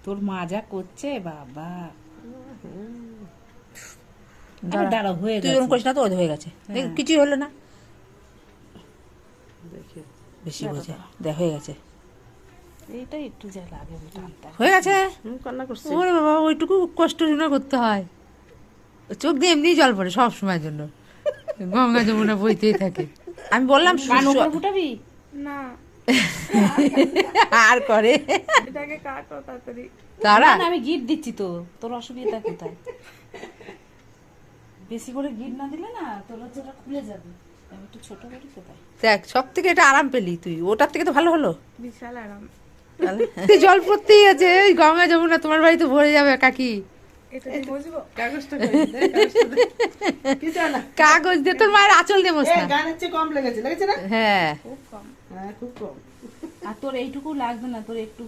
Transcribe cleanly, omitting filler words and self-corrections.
তোর মা যা করছে বাবা। দাঁড়া, হয়ে তুই এরকম করিস না তো, ওদের হয়ে গেছে, কিছুই হলো না, দেখি বেশি বোঝে, দেখ হয়ে গেছে, এইটাই একটু যা লাগে টানতে। হয়ে গেছে। কান্না করছি। ওরে বাবা, ওইটুকু কষ্ট না করতে হয়, চোখ দিয়ে এমনি জল পড়ে সব সময়ের জন্য, গঙ্গা যমুনা বইতেই থাকে। আমি বললাম কান উপরে ফুটাবি না, আর করে এটাকে কাটো তাড়াতাড়ি। তারা না, আমি গিট দিচ্ছি তো, তোর অসুবিধা কোথায়? বেশি করে গিট না দিলে না তোর হচ্ছে ওটা খুলে যাবে। আমি একটু ছোট করি তো তাই। দেখ, সব থেকে এটা আরাম পেলি তুই, ওটার থেকে তো ভালো হলো। বিশাল আরাম। জল পড়তেই আছে, ওই গঙ্গা যমুনা তোমার বাড়িতে ভরে যাবে কাকি। এটা দিয়ে বুঝবো কাগজটা কই দে, কাগজটা দে। কি জানা কাগজ দিয়ে তোর মায়ের আঁচল দিয়ে মোছ না। গানের চেয়ে কম লেগেছে, লেগেছে না? হ্যাঁ, খুব কম, হ্যাঁ খুব কম। আর তোর এইটুকু লাগবে না, তোর একটু